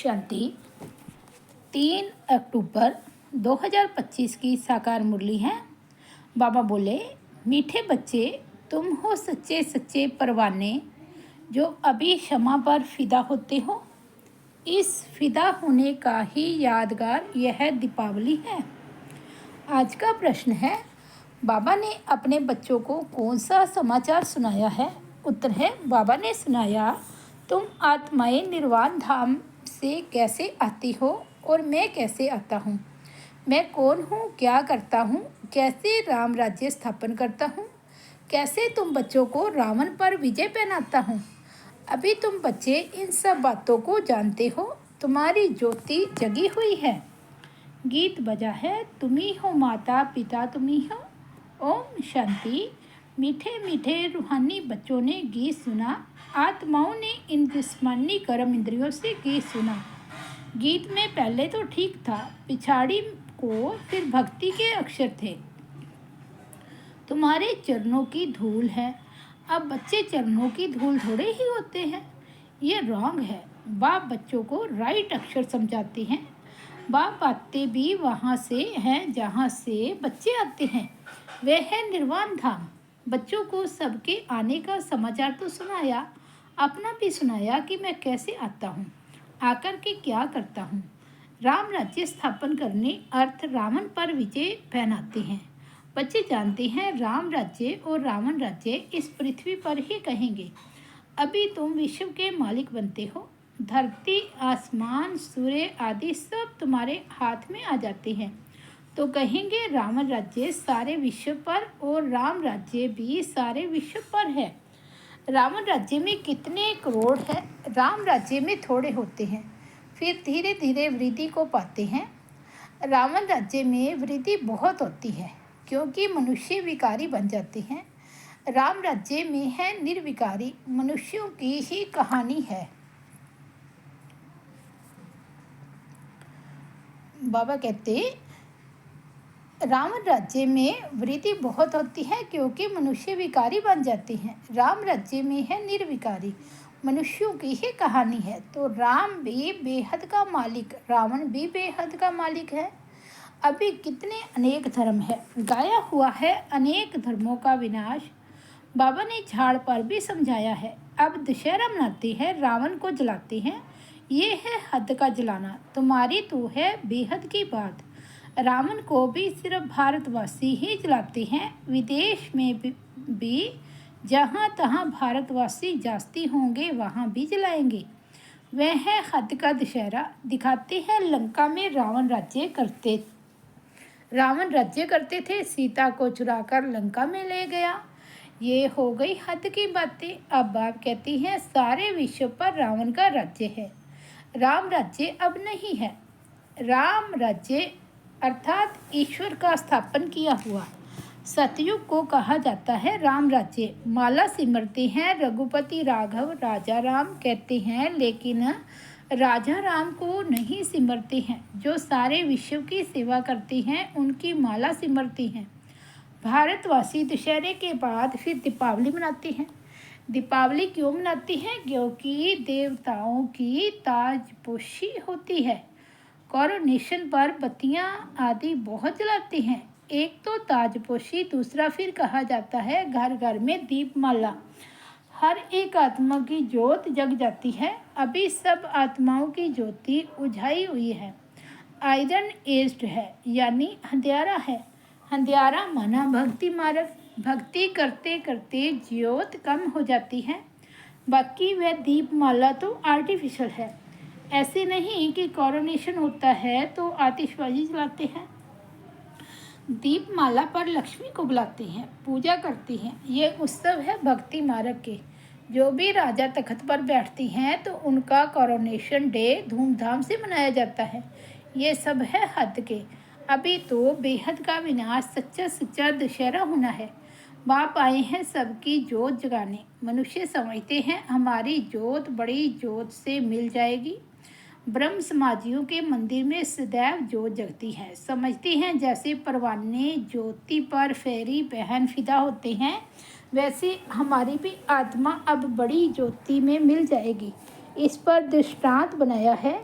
शांति। 3 अक्टूबर 2025 की साकार मुरली है। बाबा बोले, मीठे बच्चे, तुम हो सच्चे सच्चे परवाने जो अभी क्षमा पर फिदा होते हो। इस फिदा होने का ही यादगार यह दीपावली है। आज का प्रश्न है, बाबा ने अपने बच्चों को कौन सा समाचार सुनाया है? उत्तर है, बाबा ने सुनाया, तुम आत्माएं निर्वाण धाम से कैसे आती हो और मैं कैसे आता हूँ। मैं कौन हूँ, क्या करता हूँ, कैसे राम राज्य स्थापन करता हूँ, कैसे तुम बच्चों को रावण पर विजय पहनाता हूँ। अभी तुम बच्चे इन सब बातों को जानते हो, तुम्हारी ज्योति जगी हुई है। गीत बजा है, तुम्ही हो माता पिता तुम्ही हो। ओम शांति। मीठे मीठे रूहानी बच्चों ने गीत सुना, आत्माओं ने इन जिस्मानी कर्म इंद्रियों से गीत सुना। गीत में पहले तो ठीक था, पिछाड़ी को फिर भक्ति के अक्षर थे। तुम्हारे चरणों की धूल है। अब बच्चे चरणों की धूल थोड़े ही होते हैं, ये रॉन्ग है। बाप बच्चों को राइट अक्षर समझाते हैं। बाप आते भी वहाँ से हैं जहाँ से बच्चे आते हैं, वह है निर्वाण धाम। बच्चों को सबके आने का समाचार तो सुनाया, अपना भी सुनाया कि मैं कैसे आता हूँ, आकर के क्या करता हूँ। राम राज्य स्थापन करने अर्थ रावण पर विजय पहनाते हैं। बच्चे जानते हैं राम राज्य और रावण राज्य इस पृथ्वी पर ही कहेंगे। अभी तुम विश्व के मालिक बनते हो। धरती, आसमान, सूर्य आदि सब तुम्हारे हाथ में आ जाते हैं तो कहेंगे रावण राज्य सारे विश्व पर और राम राज्य भी सारे विश्व पर है। रावण राज्य में कितने करोड़ है, राम राज्य में थोड़े होते हैं, फिर धीरे धीरे वृद्धि को पाते हैं। रावण राज्य में वृद्धि बहुत होती है क्योंकि मनुष्य विकारी बन जाते हैं। राम राज्य में है निर्विकारी, मनुष्यों की ही कहानी है। बाबा कहते, रावण राज्य में वृद्धि बहुत होती है क्योंकि मनुष्य विकारी बन जाते हैं। राम राज्य में है निर्विकारी, मनुष्यों की ही कहानी है। तो राम भी बेहद का मालिक, रावण भी बेहद का मालिक है। अभी कितने अनेक धर्म है, गाया हुआ है अनेक धर्मों का विनाश। बाबा ने झाड़ पर भी समझाया है। अब दशहरा मनाते हैं, रावण को जलाते हैं, ये है हद का जलाना। तुम्हारी तो है बेहद की बात। रावण को भी सिर्फ भारतवासी ही जलाते हैं, विदेश में भी जहाँ तहाँ भारतवासी जास्ती होंगे वहाँ भी जलाएंगे। वह है हद का दशहरा। दिखाते हैं लंका में रावण राज्य करते थे, सीता को चुराकर लंका में ले गया। ये हो गई हद की बातें। अब बाप कहती हैं सारे विश्व पर रावण का राज्य है, राम राज्य अब नहीं है। राम राज्य अर्थात ईश्वर का स्थापन किया हुआ सतयुग को कहा जाता है राम राज्य। माला सिमरते हैं रघुपति राघव राजा राम कहते हैं, लेकिन राजा राम को नहीं सिमरते हैं। जो सारे विश्व की सेवा करते हैं उनकी माला सिमरते हैं। भारतवासी दशहरे के बाद फिर दीपावली मनाते हैं। दीपावली क्यों मनाते हैं? क्योंकि देवताओं की ताजपोशी होती है। कोरोनेशन पर बत्तियां आदि बहुत जलाते हैं। एक तो ताजपोशी, दूसरा फिर कहा जाता है घर घर में दीपमाला। हर एक आत्मा की ज्योत जग जाती है। अभी सब आत्माओं की ज्योति उझाई हुई है। आयरन एज्ड है यानी अंधियारा है। अंधियारा माना भक्ति मार्ग। भक्ति करते करते ज्योत कम हो जाती है। बाकी वह दीपमाला तो आर्टिफिशियल है। ऐसे नहीं कि कोरोनेशन होता है तो आतिशबाजी जलाते हैं। दीपमाला पर लक्ष्मी को बुलाते हैं, पूजा करती हैं। ये उत्सव है भक्ति मार्ग के। जो भी राजा तख्त पर बैठती हैं तो उनका कोरोनेशन डे धूमधाम से मनाया जाता है। ये सब है हद के। अभी तो बेहद का विनाश, सच्चा सच्चा दशहरा होना है। बाप आए हैं सबकी जोत जगाने। मनुष्य समझते हैं हमारी जोत बड़ी जोत से मिल जाएगी। ब्रह्म समाजियों के मंदिर में सदैव जोत जगती है। समझते हैं जैसे परवाने ज्योति पर फेरी बहन फिदा होते हैं, वैसे हमारी भी आत्मा अब बड़ी ज्योति में मिल जाएगी। इस पर दृष्टांत बनाया है।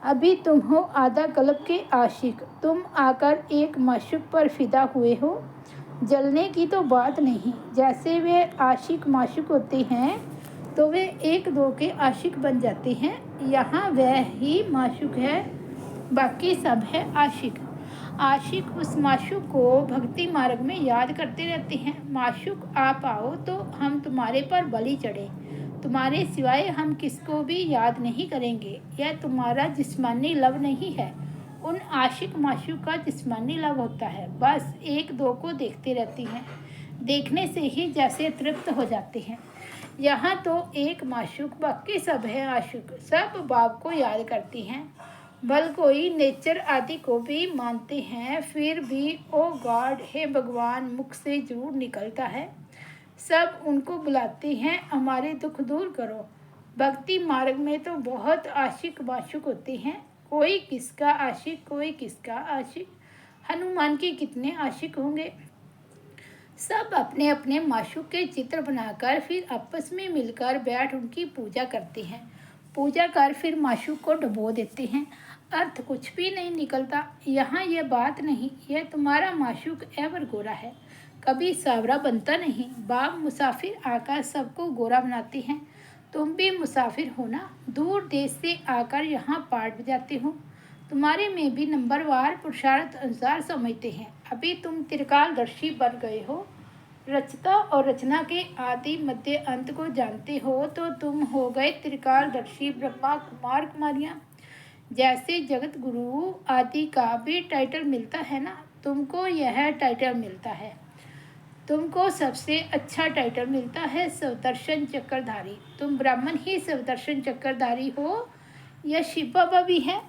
अभी तुम हो आधा कल्प के आशिक, तुम आकर एक माशूक पर फिदा हुए हो। जलने की तो बात नहीं, जैसे वे आशिक माशूक होते हैं तो वे एक दो के आशिक बन जाते हैं। यहाँ वह ही माशूक है, बाकी सब है आशिक। आशिक उस माशूक को भक्ति मार्ग में याद करते रहते हैं। माशूक आप आओ तो हम तुम्हारे पर बलि चढ़े, तुम्हारे सिवाय हम किसको भी याद नहीं करेंगे। यह तुम्हारा जिस्मानी लव नहीं है, उन आशिक माशूक का जिस्मानी लव होता है। बस एक दो को देखते रहती हैं, देखने से ही जैसे तृप्त हो जाते हैं। यहाँ तो एक माशूक, बाकी सब है आशिक। सब बाप को याद करती हैं, भल कोई नेचर आदि को भी मानते हैं, फिर भी ओ गॉड, हे भगवान, मुख से झूठ निकलता है। सब उनको बुलाते हैं, हमारे दुख दूर करो। भक्ति मार्ग में तो बहुत आशिक माशूक होते हैं, कोई किसका आशिक, कोई किसका आशिक। हनुमान के कितने आशिक होंगे। सब अपने अपने माशूक के चित्र बनाकर फिर आपस में मिलकर बैठ उनकी पूजा करते हैं। पूजा कर फिर माशूक को डुबो देते हैं, अर्थ कुछ भी नहीं निकलता। यहाँ यह बात नहीं, यह तुम्हारा माशूक एवर गोरा है, कभी सावरा बनता नहीं। बाप मुसाफिर आकर सबको गोरा बनाते हैं, तुम भी मुसाफिर हो ना, दूर देश से आकर यहाँ पाठ बजाते हो। तुम्हारे में भी नंबरवार पुरुषार्थ अनुसार समझते हैं। अभी तुम त्रिकालदर्शी बन गए हो, रचता और रचना के आदि मध्य अंत को जानते हो, तो तुम हो गए त्रिकालदर्शी ब्रह्मा कुमार कुमारियाँ। जैसे जगत गुरु आदि का भी टाइटल मिलता है ना, तुमको यह टाइटल मिलता है। तुमको सबसे अच्छा टाइटल मिलता है सवदर्शन चक्रधारी। तुम ब्राह्मण ही सवदर्शन चक्रधारी हो या शिव बाबा भी है।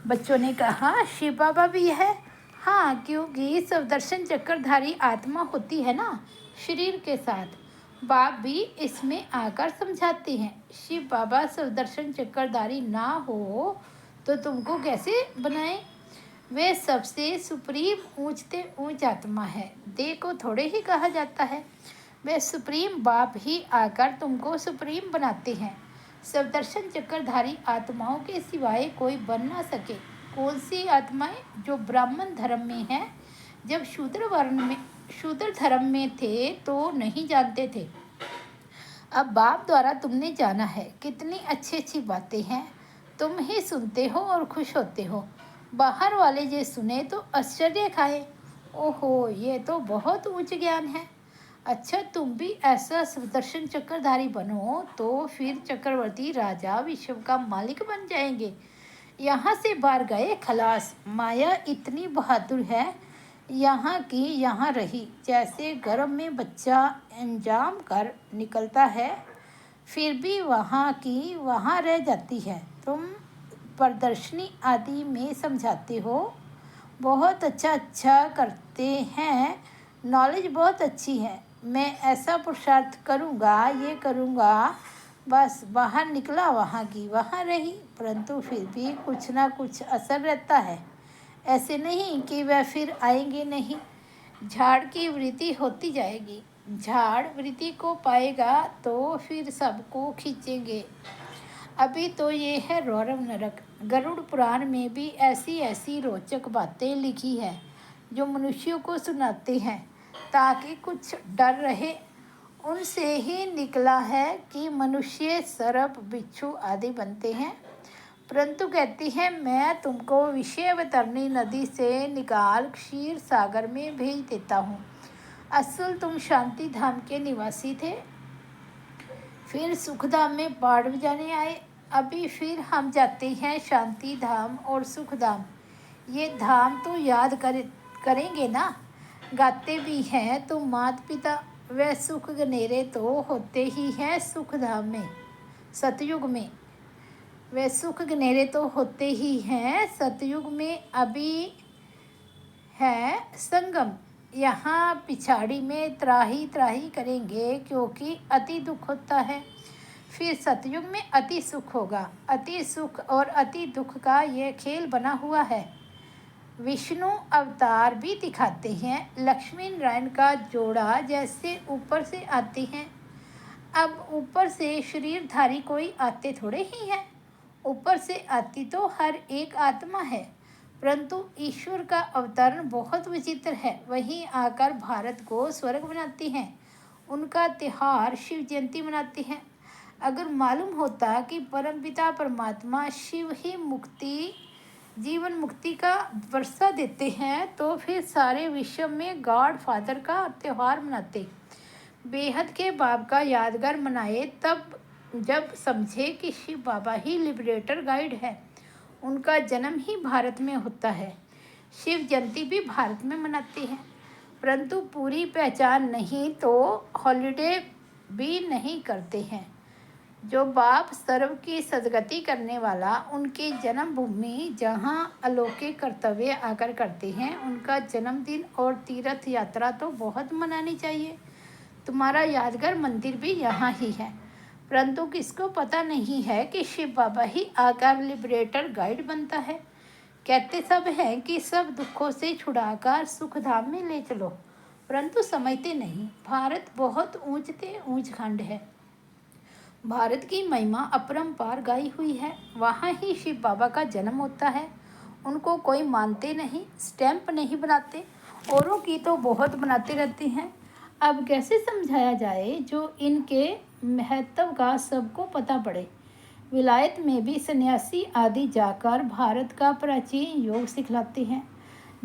बच्चों ने कहा शिव बाबा भी है। हाँ, क्योंकि सवदर्शन चक्रधारी आत्मा होती है ना शरीर के साथ। बाप भी इसमें आकर समझाते हैं, शिव बाबा सवदर्शन चक्रधारी ना हो तो तुमको कैसे बनाए। वे सबसे सुप्रीम ऊंचते ऊंच आत्मा है, देह को थोड़े ही कहा जाता है। वे सुप्रीम बाप ही आकर तुमको सुप्रीम बनाते हैं। सवदर्शन चक्रधारी आत्माओं के सिवाय कोई बन ना सके। कौन सी आत्माएं? जो ब्राह्मण धर्म में हैं। जब शूद्र धर्म में थे तो नहीं जानते थे, अब बाप द्वारा तुमने जाना है। कितनी अच्छी अच्छी बातें हैं, तुम ही सुनते हो और खुश होते हो। बाहर वाले जे सुने तो आश्चर्य खाए, ओहो ये तो बहुत उच्च ज्ञान है। अच्छा, तुम भी ऐसा सुदर्शन चक्रधारी बनो तो फिर चक्रवर्ती राजा विश्व का मालिक बन जाएंगे। यहाँ से बाहर गए खलास। माया इतनी बहादुर है, यहाँ की यहाँ रही। जैसे गर्भ में बच्चा इंजाम कर निकलता है, फिर भी वहाँ की वहाँ रह जाती है। तुम प्रदर्शनी आदि में समझाते हो, बहुत अच्छा करते हैं, नॉलेज बहुत अच्छी है। मैं ऐसा पुरुषार्थ करूँगा, ये करूँगा, बस बाहर निकला वहाँ की वहाँ रही। परंतु फिर भी कुछ ना कुछ असर रहता है, ऐसे नहीं कि वह फिर आएंगे नहीं। झाड़ की वृद्धि होती जाएगी, झाड़ वृद्धि को पाएगा तो फिर सबको खींचेंगे। अभी तो ये है रौरव नरक। गरुड़ पुराण में भी ऐसी ऐसी रोचक बातें लिखी है जो मनुष्यों को सुनाते हैं ताकि कुछ डर रहे। उनसे ही निकला है कि मनुष्य सर्प बिच्छू आदि बनते हैं। परंतु कहती है, मैं तुमको विषयवतरणी नदी से निकाल क्षीर सागर में भेज देता हूँ। असल तुम शांति धाम के निवासी थे, फिर सुखधाम में बाढ़ बजाने आए। अभी फिर हम जाते हैं शांति धाम और सुखधाम। ये धाम तो याद करेंगे ना, गाते भी हैं। तो माता पिता व सुख गनेरे तो होते ही हैं सुखधाम में सतयुग में। वे सुख गनेरे तो होते ही हैं सतयुग में। अभी है संगम, यहाँ पिछाड़ी में त्राही त्राही करेंगे क्योंकि अति दुख होता है। फिर सतयुग में अति सुख होगा। अति सुख और अति दुख का ये खेल बना हुआ है। विष्णु अवतार भी दिखाते हैं। लक्ष्मी नारायण का जोड़ा जैसे ऊपर से आते हैं। अब ऊपर से शरीरधारी कोई आते थोड़े ही हैं, ऊपर से आती तो हर एक आत्मा है, परंतु ईश्वर का अवतरण बहुत विचित्र है। वहीं आकर भारत को स्वर्ग बनाती हैं। उनका त्योहार शिव जयंती मनाते हैं। अगर मालूम होता कि परमपिता परमात्मा शिव ही मुक्ति जीवन मुक्ति का वर्षा देते हैं तो फिर सारे विश्व में गॉड फादर का त्यौहार मनाते। बेहद के बाप का यादगार मनाए तब जब समझे कि शिव बाबा ही लिबरेटर गाइड है। उनका जन्म ही भारत में होता है। शिव जयंती भी भारत में मनाते हैं, परंतु पूरी पहचान नहीं तो हॉलिडे भी नहीं करते हैं। जो बाप सर्व की सदगति करने वाला उनकी जन्मभूमि जहाँ अलौकिक कर्तव्य आकर करते हैं, उनका जन्मदिन और तीर्थ यात्रा तो बहुत मनानी चाहिए। तुम्हारा यादगार मंदिर भी यहाँ ही है, परंतु किसको पता नहीं है कि शिव बाबा ही आकर लिबरेटर गाइड बनता है। कहते सब हैं कि सब दुखों से छुड़ाकर सुख धाम में ले चलो, परंतु समझते नहीं। भारत बहुत ऊंचते ऊंच खंड है। भारत की महिमा अपरंपार गाई हुई है। वहाँ ही शिव बाबा का जन्म होता है। उनको कोई मानते नहीं, स्टैंप नहीं बनाते, औरों की तो बहुत बनाते रहते हैं। अब कैसे समझाया जाए जो इनके महत्व का सबको पता पड़े। विलायत में भी सन्यासी आदि जाकर भारत का प्राचीन योग सिखलाते हैं।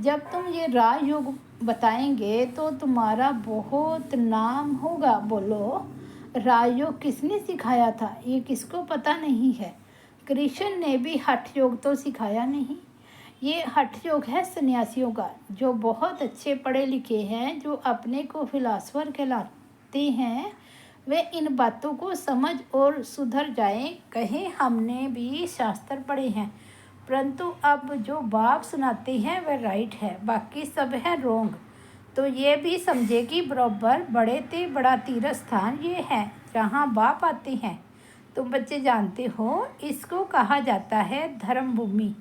जब तुम ये राजयोग बताएंगे तो तुम्हारा बहुत नाम होगा। बोलो, राजयोग किसने सिखाया था? ये किसको पता नहीं है। कृष्ण ने भी हठ योग तो सिखाया नहीं। ये हठ योग है सन्यासियों का, जो बहुत अच्छे पढ़े लिखे हैं, जो अपने को फिलासफर कहलाते हैं। वे इन बातों को समझ और सुधर जाएं। कहें हमने भी शास्त्र पढ़े हैं, परंतु अब जो बाप सुनाते हैं वह राइट है, बाकी सब है रोंग। तो ये भी समझे कि बराबर बड़े ते बड़ा तीर्थ स्थान ये है जहाँ बाप आते हैं। तुम बच्चे जानते हो इसको कहा जाता है धर्म भूमि।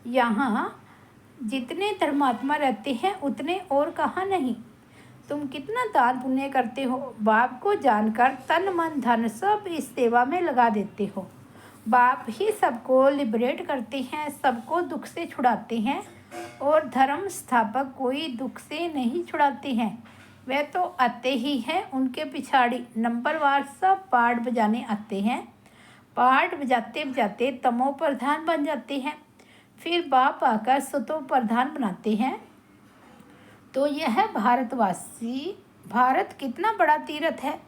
यहाँ जितने धर्मात्मा रहते हैं उतने और कहाँ नहीं। तुम कितना दान पुण्य करते हो, बाप को जानकर तन मन धन सब इस सेवा में लगा देते हो। बाप ही सबको लिबरेट करते हैं, सबको दुख से छुड़ाते हैं, और धर्म स्थापक कोई दुख से नहीं छुड़ाते हैं। वे तो आते ही हैं, उनके पिछाड़ी नंबरवार सब पाठ बजाने आते हैं। पाठ बजाते बजाते तमो प्रधान बन जाते हैं, फिर बाप आकर सतो प्रधान बनाते हैं। तो यह भारतवासी, भारत कितना बड़ा तीर्थ है।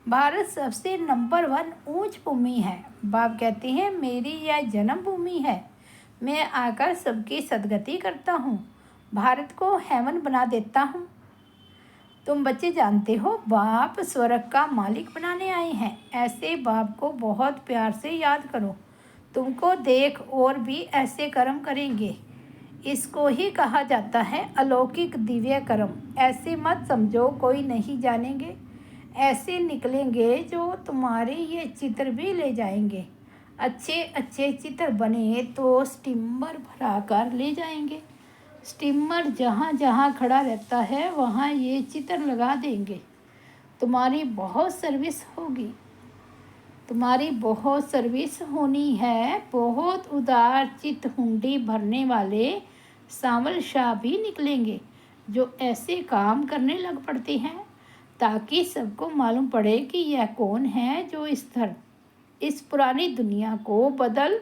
भारत सबसे नंबर 1 ऊंच भूमि है। बाप कहते हैं मेरी यह जन्म भूमि है, मैं आकर सबकी सदगति करता हूँ, भारत को हेवन बना देता हूँ। तुम बच्चे जानते हो बाप स्वर्ग का मालिक बनाने आए हैं। ऐसे बाप को बहुत प्यार से याद करो, तुमको देख और भी ऐसे कर्म करेंगे। इसको ही कहा जाता है अलौकिक दिव्य कर्म। ऐसे मत समझो कोई नहीं जानेंगे, ऐसे निकलेंगे जो तुम्हारे ये चित्र भी ले जाएंगे। अच्छे अच्छे चित्र बने तो स्टीमर भरा कर ले जाएंगे। स्टीमर जहाँ जहाँ खड़ा रहता है वहाँ ये चित्र लगा देंगे। तुम्हारी बहुत सर्विस होगी, तुम्हारी बहुत सर्विस होनी है। बहुत उदार चित्त हुंडी भरने वाले सांवल शाह भी निकलेंगे, जो ऐसे काम करने लग पड़ते हैं ताकि सबको मालूम पड़े कि यह कौन है जो इस पुरानी दुनिया को बदल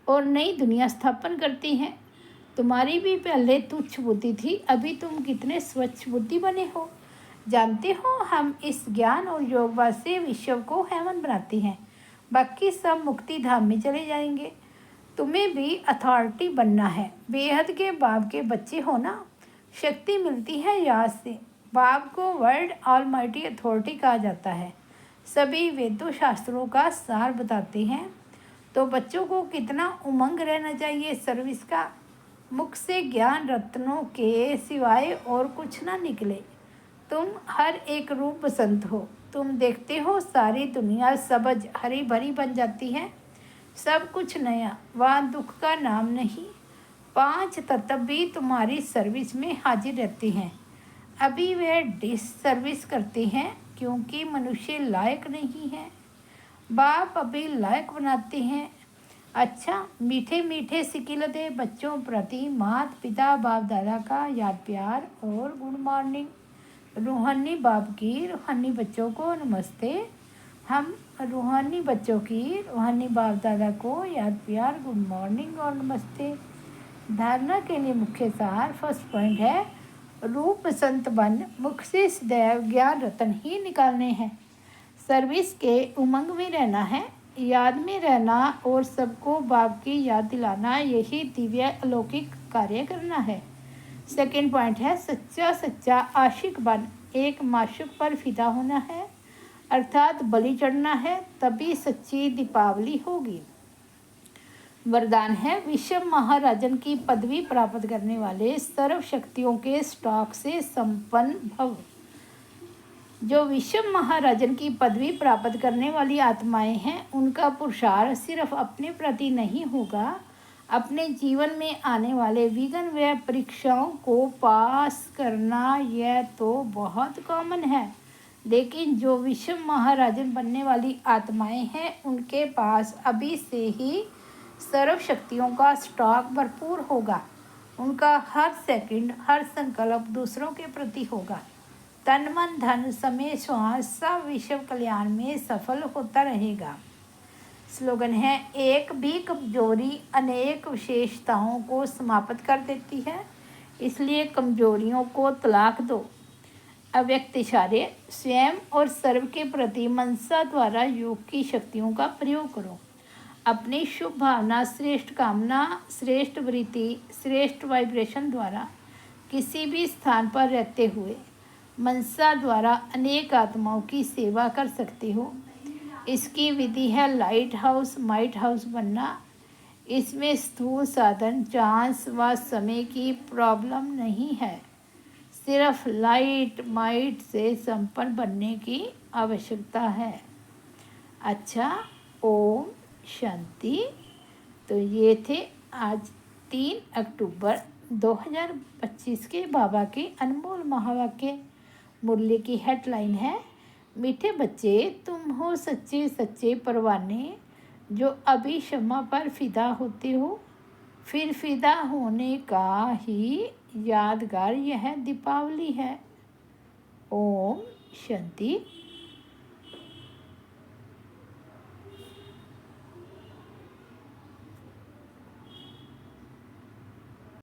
और नई दुनिया स्थापन करती हैं। तुम्हारी भी पहले तुच्छ बुद्धि थी, अभी तुम कितने स्वच्छ बुद्धि बने हो। जानते हो हम इस ज्ञान और योगवाद से विश्व को हेवन बनाते हैं, बाकी सब मुक्ति धाम में चले जाएंगे। तुम्हें भी अथॉरिटी बनना है। बेहद के बाप के बच्चे हो ना, शक्ति मिलती है याद से। बाप को वर्ल्ड ऑलमाइटी अथॉरिटी कहा जाता है। सभी वेदों शास्त्रों का सार बताते हैं। तो बच्चों को कितना उमंग रहना चाहिए सर्विस का। मुख से ज्ञान रत्नों के सिवाय और कुछ ना निकले। तुम हर एक रूप बसंत हो। तुम देखते हो सारी दुनिया सबज हरी भरी बन जाती है, सब कुछ नया, वहाँ दुख का नाम नहीं। 5 तत्व भी तुम्हारी सर्विस में हाजिर रहते हैं। अभी वे डिसर्विस करते हैं क्योंकि मनुष्य लायक नहीं है। बाप अभी लायक बनाते हैं। अच्छा, मीठे मीठे सिकिलते बच्चों प्रति माता पिता बाप दादा का याद प्यार और गुड मॉर्निंग। रूहानी बाप की रूहानी बच्चों को नमस्ते। हम रूहानी बच्चों की रूहानी बाप दादा को याद प्यार गुड मॉर्निंग और नमस्ते। धारणा के लिए मुख्य सार फर्स्ट पॉइंट है रूप संत बन मुख से सदैव ज्ञान रतन ही निकालने हैं। सर्विस के उमंग में रहना है, याद में रहना और सबको बाप की याद दिलाना, यही दिव्य अलौकिक कार्य करना है। सेकंड पॉइंट है सच्चा सच्चा आशिक बन एक माशुक पर फिदा होना है, अर्थात बलि चढ़ना है, तभी सच्ची दीपावली होगी। वरदान है विश्व महाराजन की पदवी प्राप्त करने वाले सर्व शक्तियों के स्टॉक से संपन्न भव। जो विश्व महाराजन की पदवी प्राप्त करने वाली आत्माएं हैं, उनका पुरुषार्थ सिर्फ अपने प्रति नहीं होगा, अपने जीवन में आने वाले विघ्न व परीक्षाओं को पास करना यह तो बहुत कॉमन है। लेकिन जो विश्व महाराजन बनने वाली आत्माएं हैं, उनके पास अभी से ही सर्व शक्तियों का स्टॉक भरपूर होगा। उनका हर सेकंड हर संकल्प दूसरों के प्रति होगा। तन मन धन समय श्वास सब विश्व कल्याण में सफल होता रहेगा। स्लोगन है एक भी कमजोरी अनेक विशेषताओं को समाप्त कर देती है, इसलिए कमजोरियों को तलाक दो। अव्यक्त इशारे स्वयं और सर्व के प्रति मनसा द्वारा योग की शक्तियों का प्रयोग करो। अपनी शुभ भावना श्रेष्ठ कामना श्रेष्ठ वृत्ति श्रेष्ठ वाइब्रेशन द्वारा किसी भी स्थान पर रहते हुए मनसा द्वारा अनेक आत्माओं की सेवा कर सकते हो। इसकी विधि है लाइट हाउस माइट हाउस बनना। इसमें स्थूल साधन चांस व समय की प्रॉब्लम नहीं है, सिर्फ लाइट माइट से संपन्न बनने की आवश्यकता है। अच्छा, ओम शांति। तो ये थे आज 3 अक्टूबर 2025 के बाबा के अनमोल महावाक्य। मुरली की हेडलाइन है मीठे बच्चे तुम हो सच्चे सच्चे परवाने, जो अभी क्षमा पर फिदा होते हो, फिर फिदा होने का ही यादगार यह दीपावली है। ओम शांति।